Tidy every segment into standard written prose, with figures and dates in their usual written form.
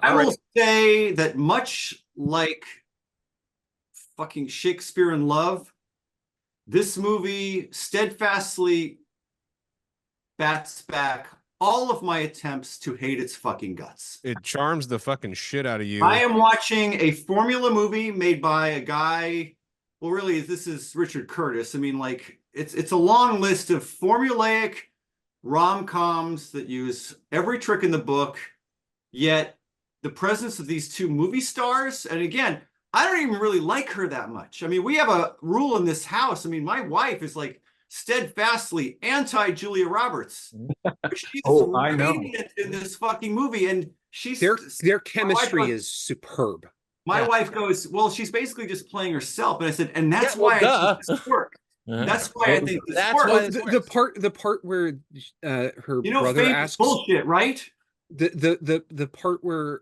I will say that much like fucking Shakespeare in Love, this movie steadfastly bats back all of my attempts to hate its fucking guts. It charms the fucking shit out of you. I am watching a formula movie made by a guy. Well, really, this is Richard Curtis. I mean, like, it's a long list of formulaic rom-coms that use every trick in the book, yet the presence of these two movie stars, and again, I don't even really like her that much. I mean, we have a rule in this house. I mean, my wife is like steadfastly anti-Julia Roberts. She's I know. radiant in this fucking movie, and their chemistry is superb. My wife goes, well, she's basically just playing herself, and I said, and that's why I think this work. That's why I think this works. The part where her brother asks bullshit, right? The part where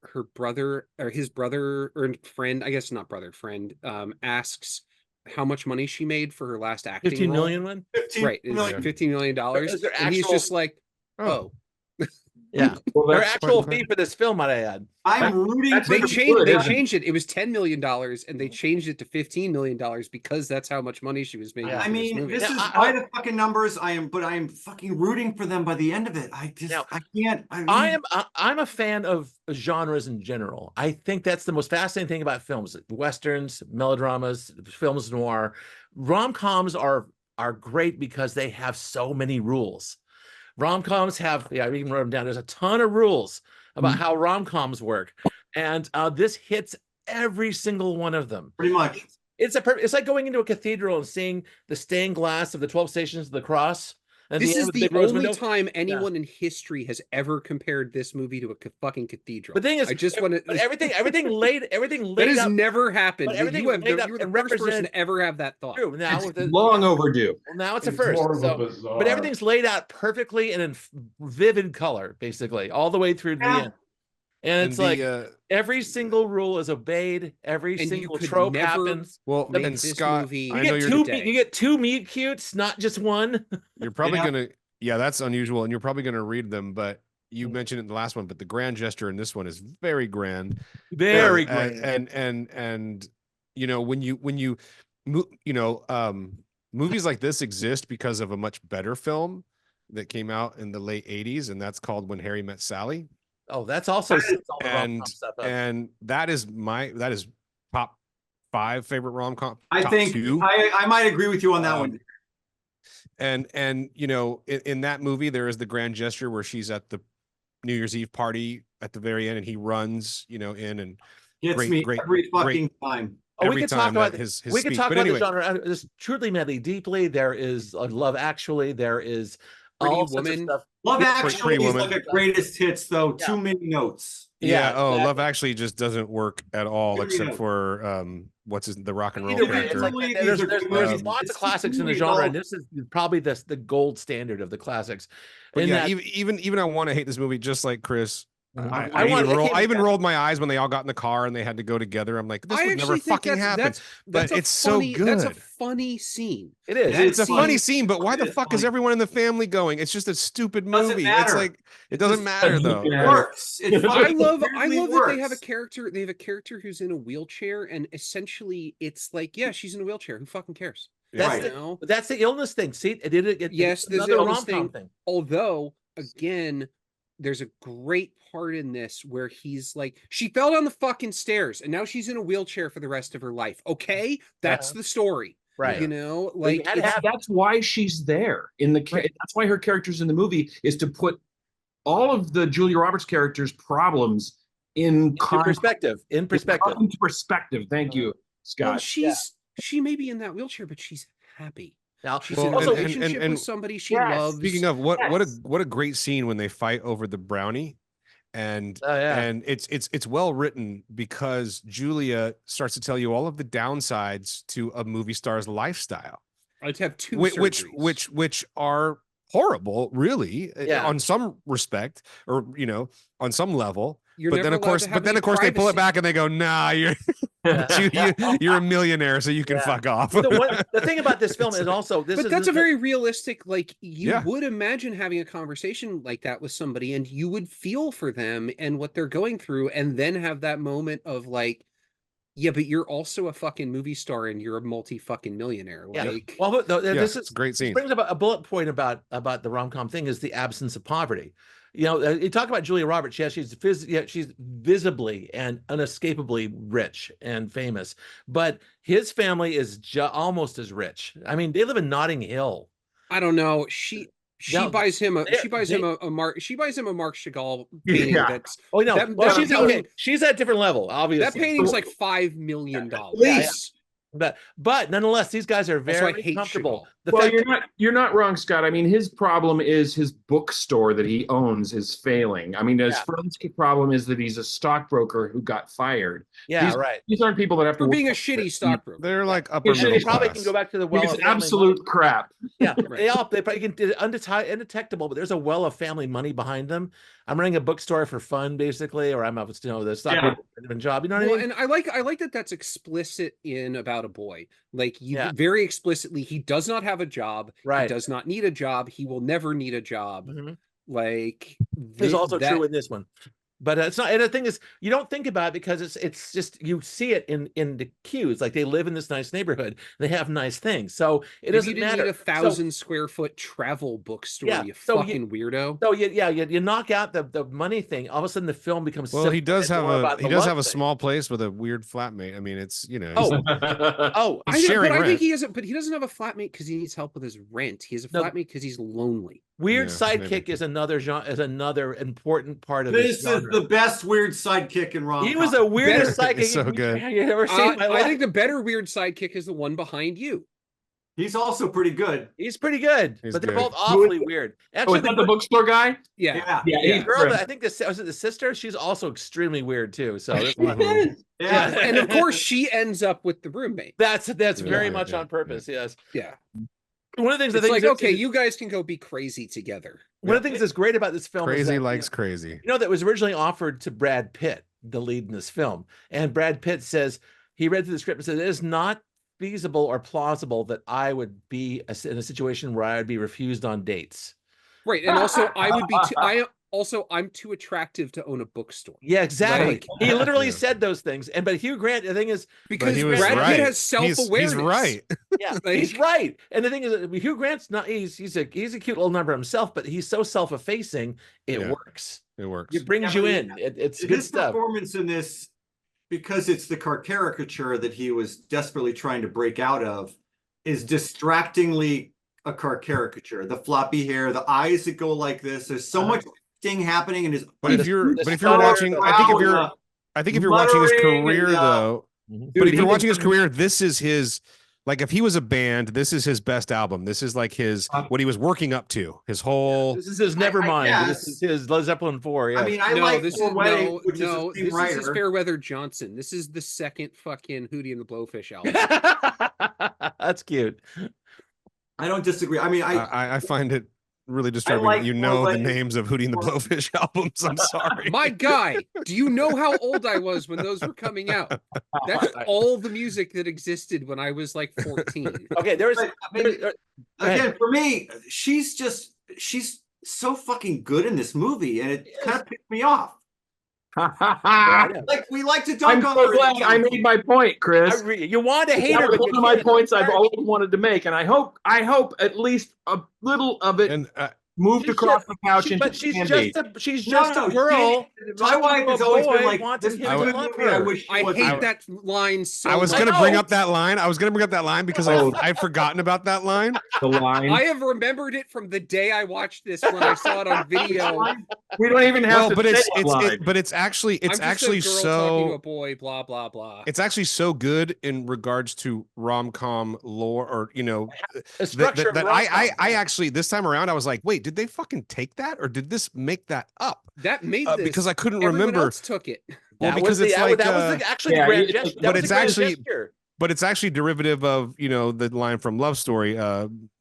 her brother or his brother or friend, I guess not brother, friend, asks how much money she made for her last acting 15 role. million one? Right, $15 million. And he's just like, oh. Yeah, their actual fee for this film, might I add. I'm rooting. They changed it. It was $10 million, and they changed it to $15 million because that's how much money she was making. I mean, this is by the fucking numbers. I am fucking rooting for them by the end of it. I can't. I'm a fan of genres in general. I think that's the most fascinating thing about films: westerns, melodramas, films noir, rom-coms are great because they have so many rules. Rom-coms have, I even wrote them down. There's a ton of rules about how rom-coms work, and this hits every single one of them. Pretty much. It's like going into a cathedral and seeing the stained glass of the 12 Stations of the Cross. And this is the only time anyone in history has ever compared this movie to a fucking cathedral. The thing is, I just want to everything laid that has out, never happened. You were the first person to ever have that thought. True. Now it's long overdue. Well, now it's a first. But everything's laid out perfectly and in vivid color, basically, all the way through to the end. And it's like every single rule is obeyed. Every single trope happens. Well, and Scott, you get two meet cutes, not just one. You're probably gonna, that's unusual, and you're probably gonna read them. But you mentioned it in the last one. But the grand gesture in this one is very grand, very grand. And you know when movies like this exist because of a much better film that came out in the late '80s, and that's called When Harry Met Sally. Oh, that's also and that is top 5 favorite rom-com. I think I might agree with you on that one. And you know, in that movie, there is the grand gesture where she's at the New Year's Eve party at the very end, and he runs, in and gets me every fucking time. We could talk about his speech. The genre. There's Truly Madly Deeply. There is Love Actually. There is Pretty Woman. Love Actually is like a greatest hits, though. Too many notes. Love Actually just doesn't work at all, except for the rock and roll character. There's lots of classics in the genre, and this is probably the gold standard of the classics. Even I want to hate this movie just like Chris. I even rolled my eyes when they all got in the car and they had to go together. I'm like, this would never fucking happen. But it's so good. That's a funny scene. It is. It's a funny scene, but why the fuck is everyone in the family going? It's just a stupid movie. It's like it doesn't matter though. It works. I love that they have a character. They have a character who's in a wheelchair, and essentially it's like, she's in a wheelchair. Who fucking cares? That's the illness thing. See, yes, there's the illness thing. Although, again, there's a great part in this where he's like, she fell down the fucking stairs and now she's in a wheelchair for the rest of her life. Okay, that's the story, right? Like that's why she's there in the. That's why her character's in the movie is to put all of the Julia Roberts character's problems into perspective. Thank you, Scott. Well, she may be in that wheelchair, but she's happy. Now she's in a relationship with somebody she loves. Speaking of what a great scene when they fight over the brownie, and it's well written because Julia starts to tell you all of the downsides to a movie star's lifestyle. I'd have two which are horrible, really, on some respect, or on some level. But then of course they pull it back and they go, nah, you're You're a millionaire, so you can fuck off. The thing about this film is also but that's a very realistic, like, you would imagine having a conversation like that with somebody, and you would feel for them and what they're going through, and then have that moment of like, yeah, but you're also a fucking movie star and you're a multi-fucking millionaire. Like, well, this is a great scene. This brings about a bullet point about the rom-com thing is the absence of poverty. You know, you talk about Julia Roberts. Yeah, she's visibly and unescapably rich and famous, but his family is almost as rich. I mean, they live in Notting Hill. I don't know. She buys him a Marc Chagall painting. That's she's at a different level. Obviously, that painting's like $5 million. But nonetheless, these guys are very comfortable. You're not wrong, Scott. I mean, his problem is his bookstore that he owns is failing. I mean, his friend's problem is that he's a stockbroker who got fired. These aren't people that have to being a shitty stockbroker. They're like upper middle class. Probably can go back to the well. It's absolute crap. Yeah, they probably can undetectable, but there's a well of family money behind them. I'm running a bookstore for fun, basically, or I'm a the stockbroker job. You know what I mean? And I like that that's explicit in About a Boy. Like, very explicitly, he does not have a job. He does not need a job. He will never need a job. Like, is also true in this one. But it's not. And the thing is, you don't think about it because it's just you see it in the cues. Like, they live in this nice neighborhood, they have nice things, so it doesn't matter. Need a 1,000 square foot travel bookstore. You fucking weirdo. So you knock out the money thing. All of a sudden, the film becomes. Well, he does have a small place with a weird flatmate. I mean, it's I think he isn't. But he doesn't have a flatmate because he needs help with his rent. He has a flatmate because he's lonely. Weird sidekick is another genre, is another important part of this is the best weird sidekick in rom-com. He was a weird sidekick. It's so good. You ever seen my life. I think the better weird sidekick is the one behind you. He's also pretty good. He's pretty good, but they're both awfully weird. Actually, is that the bookstore guy? Yeah. Girl, I think was it the sister? She's also extremely weird too. So and of course she ends up with the roommate. That's very much on purpose. Yes. Yeah. One of the things it's like, okay, you guys can go be crazy together. One of the things that's great about this film is that, likes crazy. You know, that was originally offered to Brad Pitt, the lead in this film. And Brad Pitt says, he read through the script and said, it is not feasible or plausible that I would be in a situation where I would be refused on dates. Right. And also I would be I'm too attractive to own a bookstore. Yeah, exactly. Like, he literally said those things. But Hugh Grant, the thing is, because Brad Pitt has self-awareness. He's right. Yeah, he's right. And the thing is, Hugh Grant's not. He's a cute little number himself, but he's so self-effacing. It works. It works. It brings you in. It's good stuff. His performance in this, because it's the caricature that he was desperately trying to break out of, is distractingly a caricature. The floppy hair, the eyes that go like this. There's so much thing happening in his. But if you're watching, I think if you're watching his career though, but if you're watching his career, this is his. Like, if he was a band, this is his best album. This is like his what he was working up to. His whole. This is his Nevermind. This is his Led Zeppelin 4. Yeah. I mean, this is his Fairweather Johnson. This is the second fucking Hootie and the Blowfish album. That's cute. I don't disagree. I mean, I find it really disturbing that you know the names of Hootie and the Blowfish albums. I'm sorry. My guy, do you know how old I was when those were coming out? That's all the music that existed when I was like 14. Okay, again, for me, she's so fucking good in this movie, and it kind of pissed me off. Like, we like to dunk on her. I'm so glad I made my point, Chris. You want to hate her, but one of my points I've always wanted to make, and I hope at least a little of it moved across the couch. But she's just a girl. My wife has always been like, I hate that line so much. I was going to bring up that line because I've forgotten about that line. The line. I have remembered it from the day I watched this when I saw it on video. We don't even have to say but it's actually so talking to a boy, blah blah blah. It's actually so good in regards to rom-com lore, or that I actually this time around I was like, wait, did they fucking take that, or did this make that up? That made this because I couldn't Everyone remember. else took it. Well, because it's like that was actually the grand gesture. But it's actually derivative of the line from Love Story.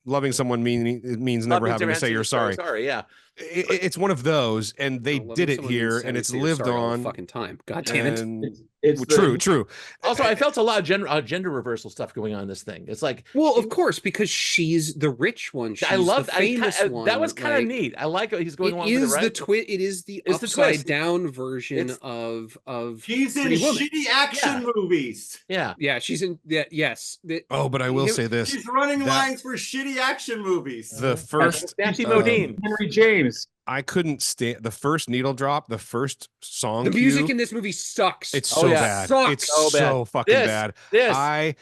loving someone means never having to say you're sorry. Sorry, yeah. It's one of those, and they did it here, and it's lived on fucking time. God damn it! It's true. Also, I felt a lot of gender reversal stuff going on in this thing. It's like, well, of course, because she's the rich one. She's I love the famous one. That was kind of like, neat. I like he's going along it with is it, right? it is the It's the upside twist. down version It's- of She's in Pretty Woman. shitty action movies. Yeah. Yeah, she's in. Yeah, yes. Oh, but I will say this: She's running lines for shitty action movies. the first Nancy Modine. Henry James. I couldn't stand the first needle drop, the first song. The music cue, in this movie sucks. it's Oh, so yeah. bad. Sucks. It's So so bad. fucking This- bad. This. I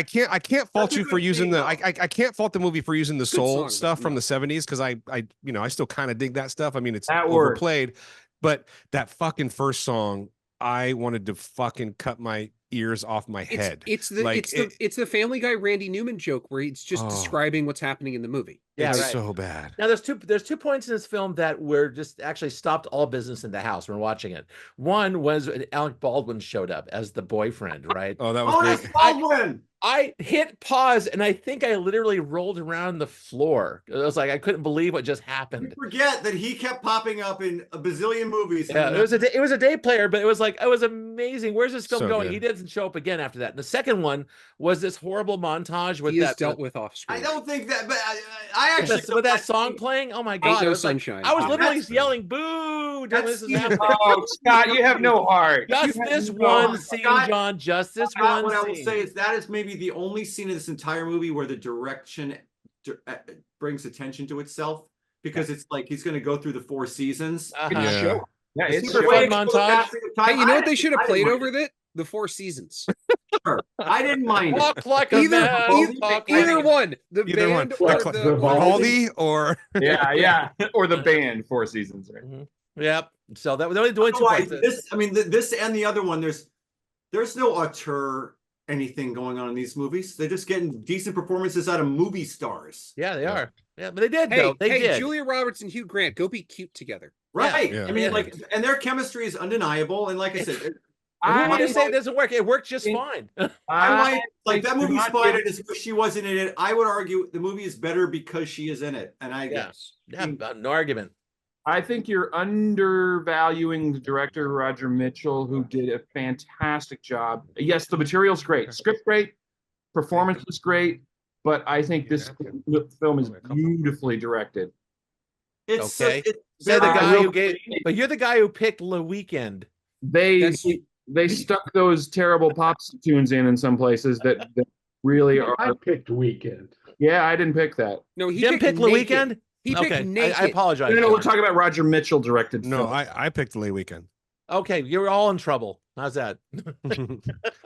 can't fault That's a you for good using thing, the though. I can't fault the movie for using the soul song, stuff but from no. the 70s because I still kind of dig that stuff. I mean, it's That works. overplayed, but that fucking first song, I wanted to fucking cut my ears off my head. It's the Family Guy Randy Newman joke where he's just Oh. describing what's happening in the movie. Yeah, It's right. so bad. Now there's two points in this film that were just actually stopped all business in the house when watching it. One was when Alec Baldwin showed up as the boyfriend, right? Oh, that was Bonus great. Baldwin. I hit pause and I think I literally rolled around the floor. It was like I couldn't believe what just You happened. forget that he kept popping up in a bazillion movies. Yeah, it was a day player, but it was amazing. Where's this film So going? good. He doesn't show up again after that. And the second one was this horrible montage with He is that dealt with off screen. I don't think that, but I actually with that song playing. Oh my god! Ain't I no was like, sunshine. I was literally That's- yelling "boo!" Don't That's- listen to that. Oh, Scott, you have no heart. Just You have this no one heart. scene, Scott- John. Just this Scott, one what I will scene. say is that is maybe the only scene in this entire movie where the direction brings attention to itself, because it's like he's going to go through the 4 seasons. Uh-huh. Yeah. Show. Yeah, it's Super show. fun montage. Hey, you know what they should have I played didn't over it? The 4 Seasons. mind it. I didn't mind it. Talk like a Either- man. Talk like Either a- one. The Either one. band or Like the Vivaldi or Yeah. Or the band, 4 Seasons. Right? Yep. So that was only doing 2 Otherwise, points. this and the other one, there's no auteur anything going on in these movies. They're just getting decent performances out of movie stars. Yeah, they are. Yeah, but they did Hey, though. They hey, did. Julia Roberts and Hugh Grant, go be cute together. Right. Yeah. I mean, Yeah. like, and their chemistry is undeniable. And like I said, Who would say it doesn't work? It worked just fine. I like that movie's not fine. get- As if she wasn't in it. I would argue the movie is better because she is in it. And I Yes. Yeah, no argument. I think you're undervaluing the director, Roger Mitchell, who did a fantastic job. Yes, the material's great, script great, performance is great, but I think this film is beautifully directed. it's Okay. it's Say the very- guy who gave, but you're the guy who picked Le Weekend. They stuck those terrible pop tunes in some places that really are. I picked Weekend. Yeah, I didn't pick that. No, he Jim picked Le Naked. Weekend? He picked Okay, Naked. I apologize. No, we're talking about Roger Mitchell directed. no, film. I picked the late weekend. Okay, you're all in trouble. How's that?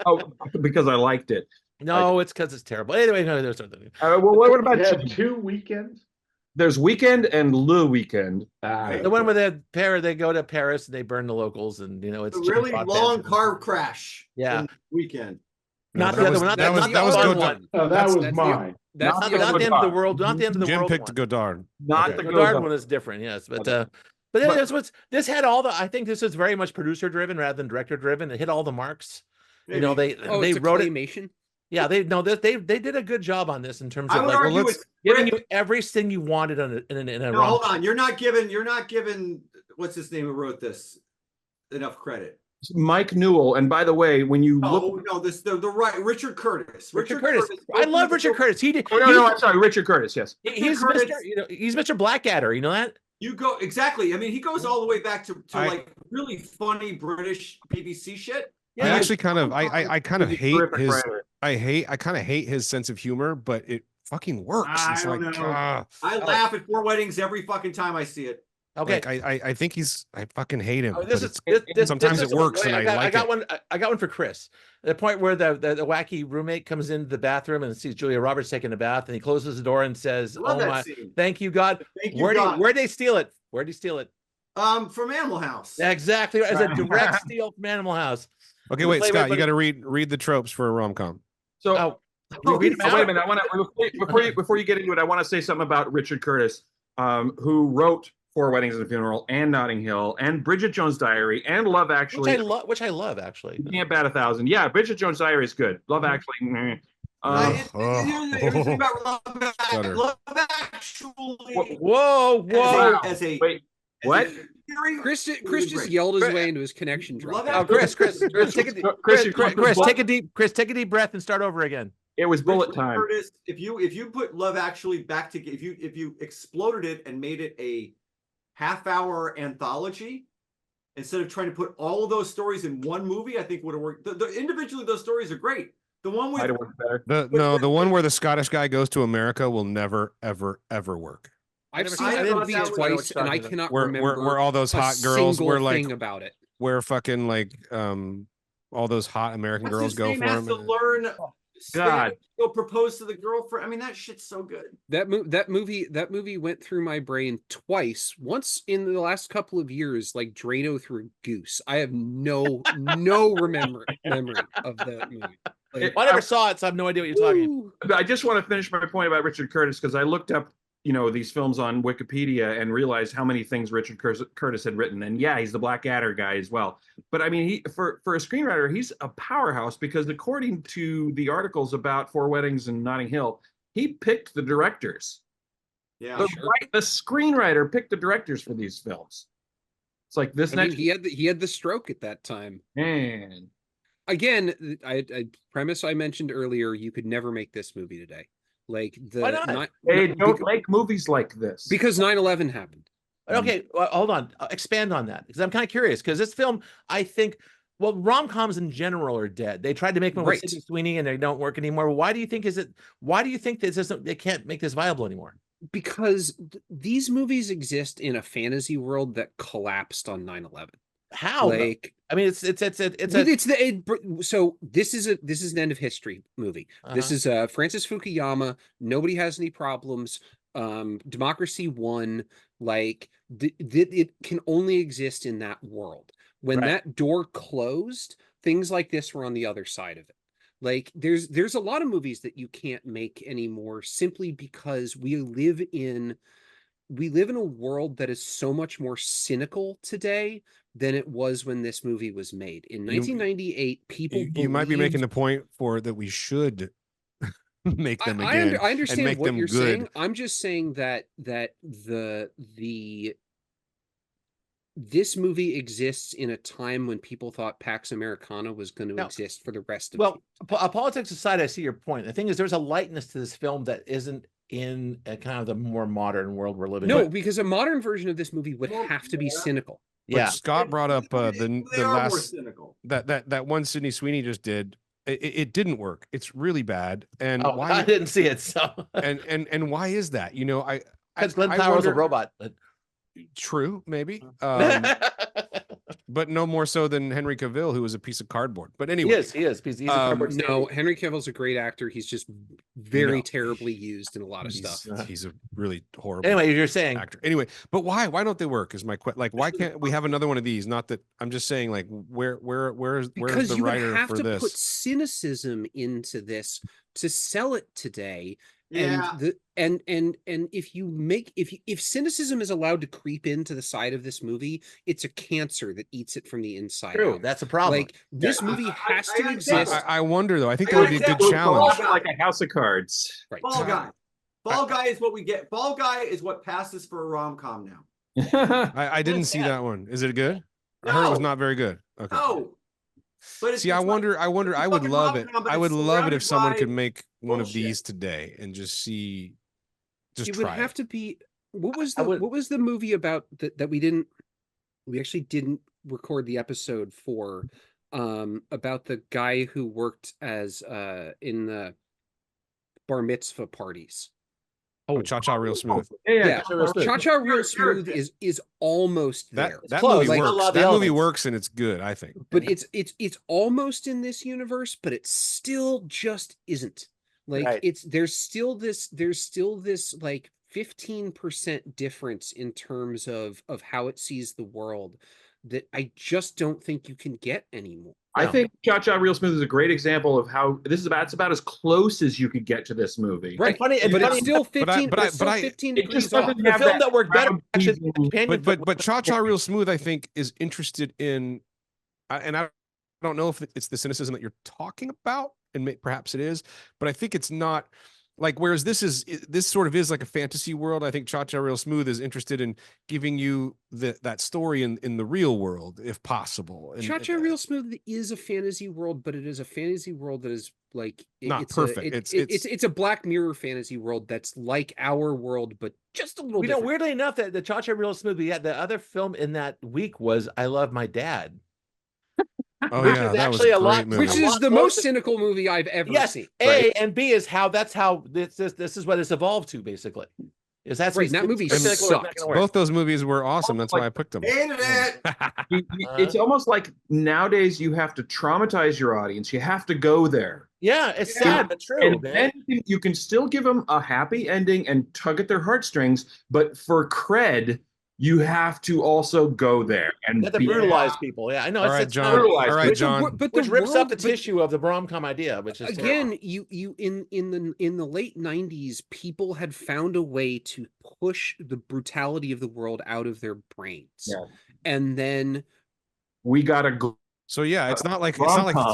Oh, because I liked it. No, it's because it's terrible. Anyway, no, there's something. Well, what about You had 2 weekends? There's Weekend and Le Weekend. The one where they go to Paris and they burn the locals, and it's a Jim really Broadbent. long car crash. Yeah. in the Weekend. Not No, the that other was- one. Not that the, was- not that the was fun Godard. one. Oh, that That's- was that's mine. That's Not the the other end of the world. Not the end of the Jim world. picked one. Godard. Not Okay. the Godard one is different, yes, but Okay. this had all the. I think this was very much producer driven rather than director driven. It hit all the marks. Maybe. They Oh, they it's a wrote it. claymation? Yeah, they did a good job on this in terms I of would like argue let's- it's giving script. you everything you wanted in a No, rom- hold on. You're not giving what's his name who wrote this enough credit. Mike Newell. And by the way, when you look, No, the right Richard Curtis. Richard Curtis. I love Richard Curtis. He did. oh, no, I'm sorry, Richard Curtis. Yes, He's Curtis. Mr. He's Mr. Blackadder. You know that? You go exactly. I mean, he goes all the way back to I- like really funny British BBC shit. I actually kind of I kind of He's a hate terrific his writer. I kind of hate his sense of humor, but it fucking works. I It's don't like know. I Oh. laugh at 4 weddings every fucking time I see it. Okay. like I think I fucking hate him. Oh, but this it's- is this, sometimes this it is- works, wait, and I like got it. one. I got one for Chris. The point where the wacky roommate comes into the bathroom and sees Julia Roberts taking a bath, and he closes the door and says, I love "Oh that my, scene. thank you God." Thank you, Where'd God. they steal it? Where'd he steal it? From Animal House. Exactly, as a direct steal from Animal House. Okay, We'll wait, play Scott, with- you got to read the tropes for a rom com. So Oh, Oh, read them wait a out. minute. I want to before you get into it, I want to say something about Richard Curtis, who wrote 4 Weddings and a Funeral and Notting Hill and Bridget Jones' Diary and Love Actually. Which I love actually. You can't bat 1,000. Yeah, Bridget Jones' Diary is good. Love Actually. Meh. Here's the thing about Love Actually. Whoa. Wait, what? Chris just yelled his way into his connection drop. Oh, Chris, take a deep breath and start over again. It was bullet time. Curtis, if you put Love Actually back to if you exploded it and made it a half-hour anthology instead of trying to put all of those stories in one movie, I think would have worked. Individually, those stories are great. The one with the one where the Scottish guy goes to America will never, ever, ever work. I've seen that movie twice, and I cannot remember where all those hot girls were like about it. Where fucking like all those hot American girls go for him. To learn. God, go propose to the girlfriend. I mean, that shit's so good. That movie went through my brain twice. Once in the last couple of years, like Drano through Goose. I have no memory of that movie. Like, I never saw it, so I have no idea what you're talking about. I just want to finish my point about Richard Curtis because I looked up, these films on Wikipedia and realized how many things Richard Curtis had written. And yeah, he's the Blackadder guy as well. But I mean, for a screenwriter, he's a powerhouse because according to the articles about Four Weddings and Notting Hill, he picked the directors. Yeah, the screenwriter picked the directors for these films. It's like this next. He had the stroke at that time. Man. Again, I premise I mentioned earlier, you could never make this movie today. Like why not? Don't make movies like this because 9/11 happened. Okay, well, hold on. Expand on that because I'm kind of curious because this film, I think, well, rom-coms in general are dead. They tried to make them with Sydney Sweeney and they don't work anymore. Why do you think they can't make this viable anymore? Because these movies exist in a fantasy world that collapsed on 9/11. How? Like, I mean, so this is an end of history movie. This is Francis Fukuyama. Nobody has any problems. Democracy won. Like it can only exist in that world. When that door closed, things like this were on the other side of it. Like there's a lot of movies that you can't make anymore simply because we live in a world that is so much more cynical today than it was when this movie was made. In 1998, people you might be making the point for that we should make them again. I understand make what them you're good. saying. I'm just saying that this movie exists in a time when people thought Pax Americana was going to exist for the rest of politics aside, I see your point. The thing is, there's a lightness to this film that isn't in a kind of the more modern world we're living in. No, because a modern version of this movie would have to be cynical. But Scott brought up the last that one Sydney Sweeney just did. It didn't work. It's really bad. And why I didn't see it. So and why is that? Because Glenn Powell was a robot. True, maybe. But no more so than Henry Cavill, who was a piece of cardboard. But anyway, he is. He's a cardboard. No, Henry Cavill's a great actor. He's just very terribly used in a lot of stuff. He's a really horrible. Anyway, you're saying actor. Anyway, but why don't they work? Is my question. Like, why can't we have another one of these? Not that I'm just saying, like, where's the writer for this? Put cynicism into this to sell it today. Yeah. And if cynicism is allowed to creep into the side of this movie, it's a cancer that eats it from the inside. True, that's a problem. Like this movie has to exist. I wonder though. I think that would be a good challenge. Like a house of cards. Right. Fall Guy is what we get. Fall Guy is what passes for a rom-com now. I didn't see that one. Is it good? I heard it was not very good. Okay. No. But see, I wonder. I would love it. I would love it if someone could make one of these today and just see. It would have to be. What was the movie about that we actually didn't record the episode for? About the guy who worked as in the bar mitzvah parties. Cha-Cha Real Smooth. Yeah. Cha-Cha Real Smooth is almost there. That movie works. That movie works and it's good, I think. But it's almost in this universe, but it still just isn't. Like there's still this like 15% difference in terms of how it sees the world that I just don't think you can get anymore. I think Cha-Cha Real Smooth is a great example of how it's about as close as you could get to this movie. Right, but it's still 15. But 15 degrees off. The film that worked better. But Cha-Cha Real Smooth, I think, is interested in, and I I don't know if it's the cynicism that you're talking about, and perhaps it is, but I think it's not like, whereas this sort of is like a fantasy world. I think Cha-Cha Real Smooth is interested in giving you that story in the real world, if possible. Cha-Cha Real Smooth is a fantasy world, but it is a fantasy world that is like not perfect. It's a Black Mirror fantasy world that's like our world, but just a little We different. know, weirdly enough, that the Cha-Cha Real Smooth, yeah, the other film in that week was I Love My Dad. Oh which yeah, is that was actually a a lot- great movie. Which is the most cynical movie I've ever Yes, seen. A and B is that's how this is what it's evolved to, basically. Is that's Right, that movie sucked. Both those movies were awesome. That's why I picked them. Hated it. It's almost like nowadays you have to traumatize your audience. You have to go there. Yeah, it's sad but true, And man. then you can still give them a happy ending and tug at their heartstrings, but for cred, you have to also go there and You have to brutalize people. Yeah, I know. All right, it's John. brutalized. All right, which, John. which rips up the tissue of the rom-com idea, which is again, you in the late 90s, people had found a way to push the brutality of the world out of their brains. Yeah. And then we got to So yeah, it's not like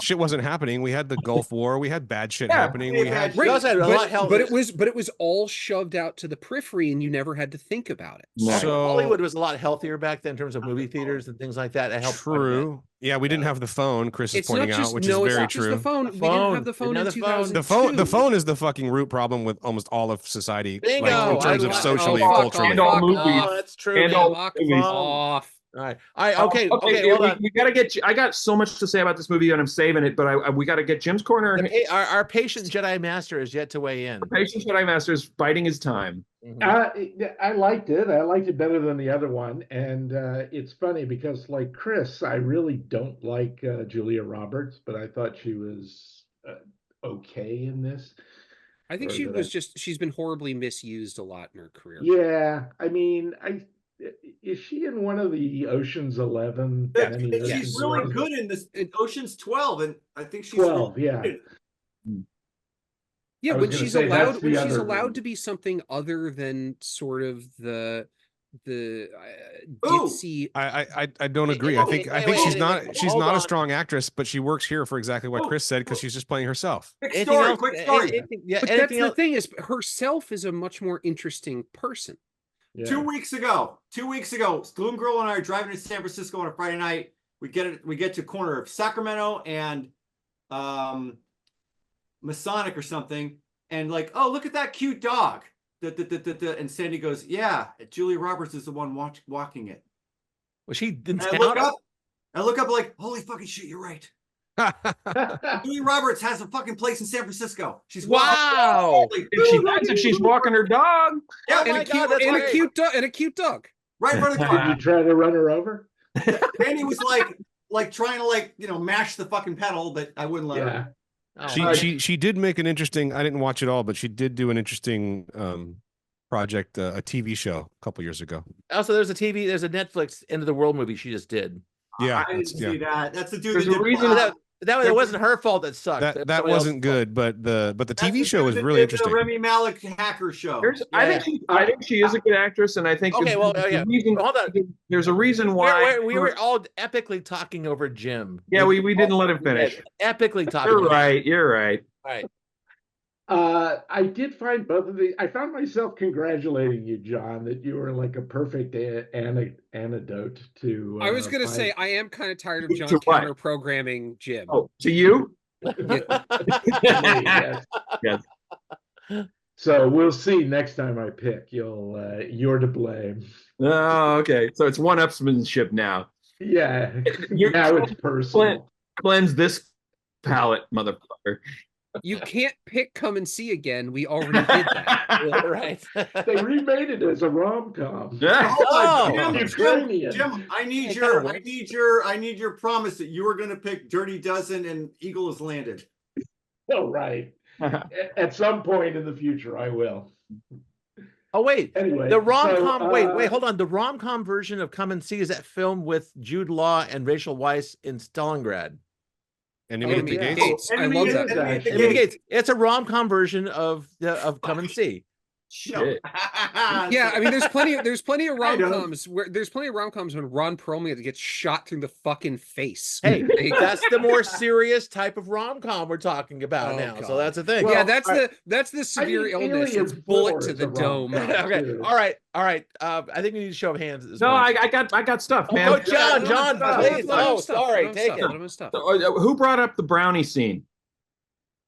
shit wasn't happening. We had the Gulf War. We had bad shit happening. We had but it was all shoved out to the periphery, and you never had to think about it. So Hollywood was a lot healthier back then in terms of movie theaters and things like that. It helped. True. Yeah, we didn't have the phone. Chris is pointing out, which is very true. The phone. We didn't have the phone in 2002. The phone is the fucking root problem with almost all of society, Bingo. like, in terms of socially and culturally. And all movies. Oh, that's true. And all movies. Off. All right. Okay. We got to get. I got so much to say about this movie, and I'm saving it. But we got to get Jim's corner. Our patient Jedi Master is yet to weigh in. The patient Jedi Master is biding his time. I liked it. I liked it better than the other one, and it's funny because, like Chris, I really don't like Julia Roberts, but I thought she was okay in this. I think she's been horribly misused a lot in her career. Yeah, I mean, is she in one of the Ocean's 11? Yeah, she's really good in this in Ocean's 12, and I think she's 12. Yeah. Yeah, when she's allowed to be something other than sort of the ditzy. I don't agree. I think she's not a strong actress, but she works here for exactly what Chris said, because she's just playing herself. Quick story. But that's the thing, is herself is a much more interesting person. Yeah. 2 weeks ago, Gloom Girl and I are driving to San Francisco on a Friday night. We get to corner of Sacramento and Masonic or something, and like, oh, look at that cute dog. And Sandy goes, yeah, Julia Roberts is the one walking it. Was she in town? I look up like, holy fucking shit, you're right. Julia Roberts has a fucking place in San Francisco. She's wow. She's walking her dog. Yeah, and a cute dog. Right in front of the car. Did you try to run her over? Danny was like trying to mash the fucking pedal, but I wouldn't let her. She did make an interesting. I didn't watch it all, but she did do an interesting project, a TV show a couple years ago. Also, there's a Netflix End of the World movie she just did. Yeah, I didn't see that. That's the dude. There's a reason that it wasn't her fault that sucked. That wasn't good, but the TV show was really interesting. The Remy Malek hacker show. I think she is a good actress, and I think hold on. There's a reason why we were all epically talking over Jim. Yeah, we didn't let him finish. Epically talking. You're right. All right. I did find both of these. I found myself congratulating you, John, that you were like a perfect antidote to. I was going to say, I am kind of tired of John counter programming Jim. Oh, to you? Yes. So we'll see next time I pick. You're to blame. Oh, okay. So it's one-upsmanship now. Yeah. Now it's personal. Cleanse this palate, motherfucker. You can't pick Come and See Again. We already did that. Right. They remade it as a rom-com. Yeah. Jim, I need your promise that you were going to pick Dirty Dozen and Eagle Has Landed. Oh, right. At some point in the future, I will. Oh, wait. Anyway, the rom-com. Wait, hold on. The rom-com version of Come and See is that film with Jude Law and Rachel Weisz in Stalingrad. Enemy at the Gates. I love that. Enemy at the Gates. It's a rom-com version of Come and See. Shit. Yeah, I mean, there's plenty of I know. rom-coms when Ron Perlman gets shot through the fucking face. Hey, that's the more serious type of rom-com we're talking about now. God. So that's the thing. Yeah, Well, that's the severe think illness. It's Aliens bullet 4 to is the a dome. rom-com. Okay. too. All right. I think we need to show of hands at this No, point. I got stuff, Oh, man. go, John, please. Oh, sorry. Take it. Let him stop. Who brought up the brownie scene?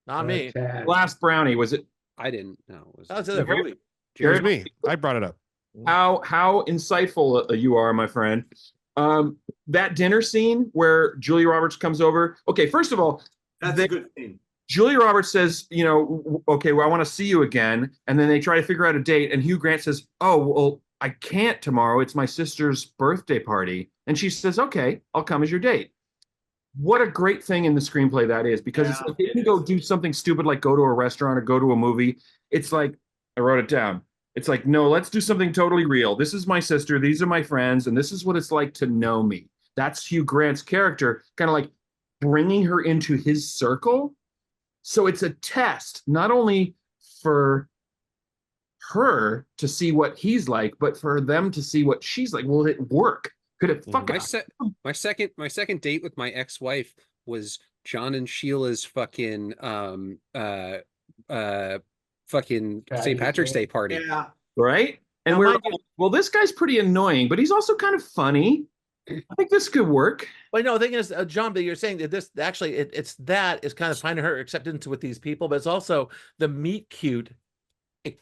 Not me. Tad. Last brownie, was it? I didn't know. That was the movie. It was me. I brought it up. How insightful you are, my friend. That dinner scene where Julia Roberts comes over. Okay, first of all, That's a good thing. Julia Roberts says, you know, okay, well, I want to see you again. And then they try to figure out a date. And Hugh Grant says, oh, well, I can't tomorrow. It's my sister's birthday party. And she says, okay, I'll come as your date. What a great thing in the screenplay that is, because it's like, they can go do something stupid like go to a restaurant or go to a movie. It's like, I wrote it down. It's like, no, let's do something totally real. This is my sister. These are my friends. And this is what it's like to know me. That's Hugh Grant's character, kind of like bringing her into his circle. So it's a test, not only for her to see what he's like, but for them to see what she's like. Will it work? Could it fuck up? My second date with my ex-wife was John and Sheila's fucking St. Patrick's Day party. Yeah. Right? And we're like, well, this guy's pretty annoying, but he's also kind of funny. I think this could work. Well, no, the thing is, John, but you're saying that this actually it's that is kind of finding her acceptance with these people, but it's also the meet cute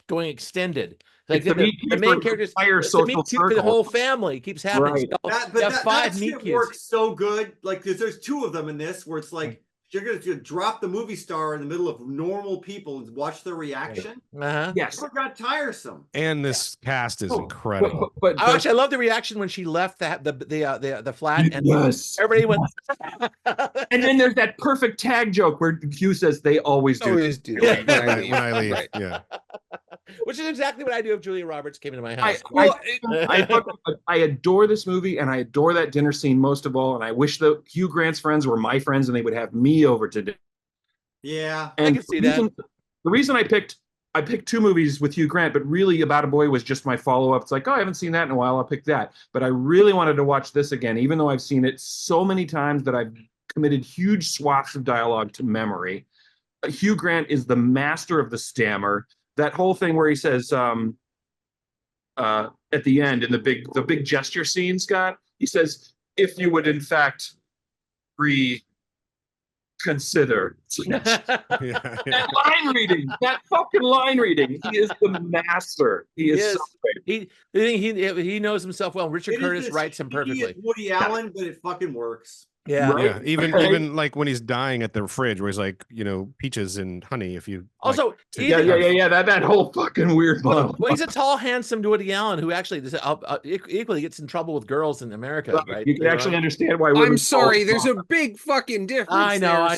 going extended. Like the main characters, it's the meet cute for the whole family keeps happening. Right. So That shit works so good. Like there's two of them in this where it's like you're gonna drop the movie star in the middle of normal people and watch their reaction. Yes, it got tiresome. And this cast is incredible. But actually, I love the reaction when she left the flat and everybody went. And then there's that perfect tag joke where Hugh says they always do. When I leave. Yeah. Which is exactly what I do if Julia Roberts came into my house. I adore this movie and I adore that dinner scene most of all. And I wish that Hugh Grant's friends were my friends and they would have me over to dinner. Yeah, and I can see that. The reason I picked two movies with Hugh Grant, but really About a Boy was just my follow-up. It's like, oh, I haven't seen that in a while. I'll pick that. But I really wanted to watch this again, even though I've seen it so many times that I've committed huge swaths of dialogue to memory. Hugh Grant is the master of the stammer. That whole thing where he says at the end in the big gesture scene, Scott, he says, if you would in fact reconsider. That line reading, that fucking line reading. He is the master. He is so great. He knows himself well. Richard Curtis writes him perfectly. Woody Allen, but it fucking works. Yeah. Right? Yeah. Even like when he's dying at the fridge where he's like, you know, peaches and honey if you also that whole fucking weird well, he's a tall, handsome Woody Allen who actually equally gets in trouble with girls in America, right? You can actually understand why women I'm sorry, there's a big fucking difference. I know. I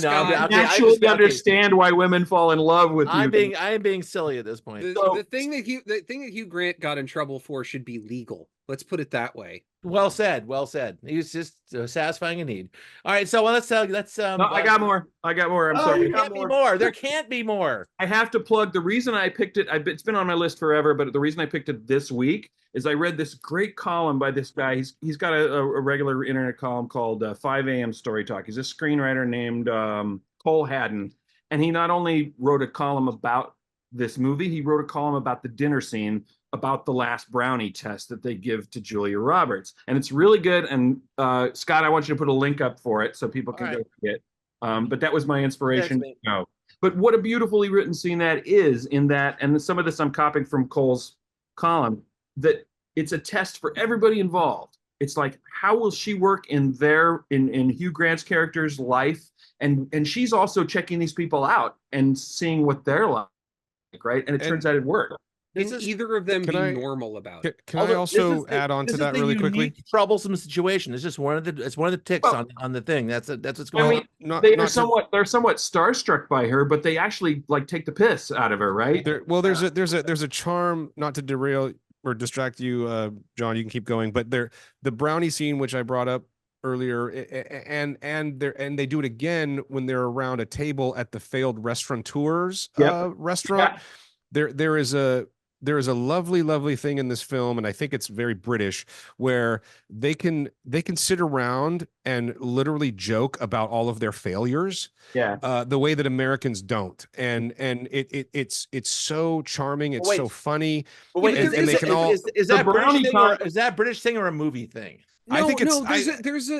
actually understand why women fall in love with you. I am being silly at this point. The thing that Hugh Grant got in trouble for should be legal. Let's put it that way. Well said. He's just satisfying a need. All right, so let's no, I got more. I'm sorry. There can't be more. There can't be more. I have to plug the reason I picked it. It's been on my list forever, but the reason I picked it this week is I read this great column by this guy. He's got a regular internet column called 5 a.m. Story Talk. He's a screenwriter named Cole Haddon, and he not only wrote a column about this movie, he wrote a column about the dinner scene, about the last brownie test that they give to Julia Roberts. And it's really good. And Scott, I want you to put a link up for it so people can go see it. But that was my inspiration. No. But what a beautifully written scene that is in that. And some of this I'm copying from Cole's column, that it's a test for everybody involved. It's like, how will she work in Hugh Grant's character's life? And she's also checking these people out and seeing what they're like, right? And it turns out it worked. Either of them be normal about it. Can I also add on to that really quickly? Troublesome situation. It's just one of the ticks on the thing. That's what's going on. They're somewhat starstruck by her, but they actually like take the piss out of her, right? There's a charm, not to derail or distract you, John. You can keep going, but the brownie scene, which I brought up earlier, and they do it again when they're around a table at the failed restaurateur's restaurant. Yeah. There is a there is a lovely, lovely thing in this film, and I think it's very British, where they can sit around and literally joke about all of their failures. Yeah. The way that Americans don't, and it's so charming. It's so funny. But wait, and they can all. Is that British thing, or is that British thing or a movie thing? I think it's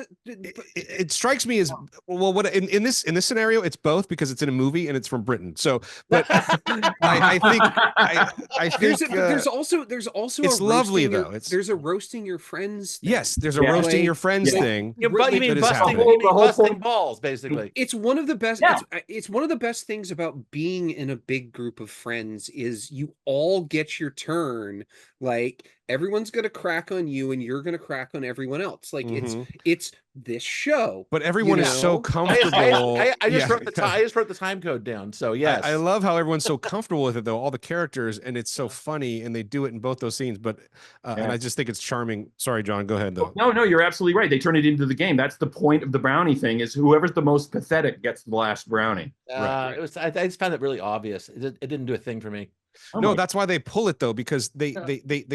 it strikes me as well. What in this scenario, it's both because it's in a movie and it's from Britain. So, but I think there's also it's lovely though. There's a roasting your friends thing. Yes, there's a roasting your friends thing. But you mean busting balls, basically. It's one of the best. It's one of the best things about being in a big group of friends is you all get your turn. Like everyone's gonna crack on you, and you're gonna crack on everyone else. Like it's this show, but everyone is so comfortable. I just wrote the time code down. So yes, I love how everyone's so comfortable with it though. All the characters, and it's so funny, and they do it in both those scenes. But and I just think it's charming. Sorry, John, go ahead though. No, you're absolutely right. They turn it into the game. That's the point of the brownie thing. Is whoever's the most pathetic gets the last brownie. It was. I just found it really obvious. It didn't do a thing for me. No, that's why they pull it though, because they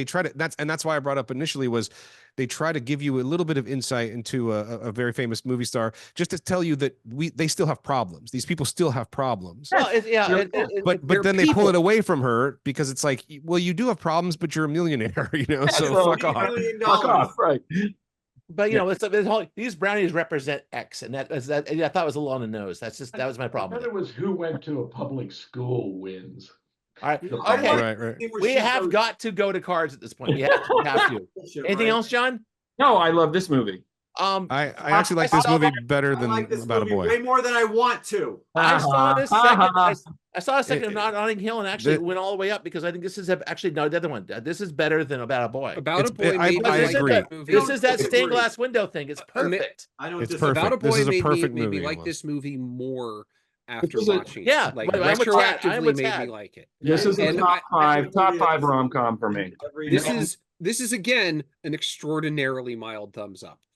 try to. That's why I brought up initially was they try to give you a little bit of insight into a very famous movie star, just to tell you that they still have problems. These people still have problems. Well, but then they pull it away from her because it's like, well, you do have problems, but you're a millionaire, you know. So fuck off. Fuck off, right? But you know, these brownies represent X, and that I thought was a little on the nose. That was my problem. It was who went to a public school wins. All right. Okay. Right. We have got to go to cards at this point. We have to. Anything else, John? No, I love this movie. I actually like this movie better than About a Boy. Way more than I want to. I saw this second. I saw a second of Notting Hill and actually went all the way up because I think this is actually the other one. This is better than About a Boy. About a Boy. I agree. This is that stained glass window thing. It's perfect. It's perfect. About a Boy made me like this movie more after watching it. Yeah, like retroactively made me like it. This is the top five rom-com for me. This is again an extraordinarily mild thumbs up.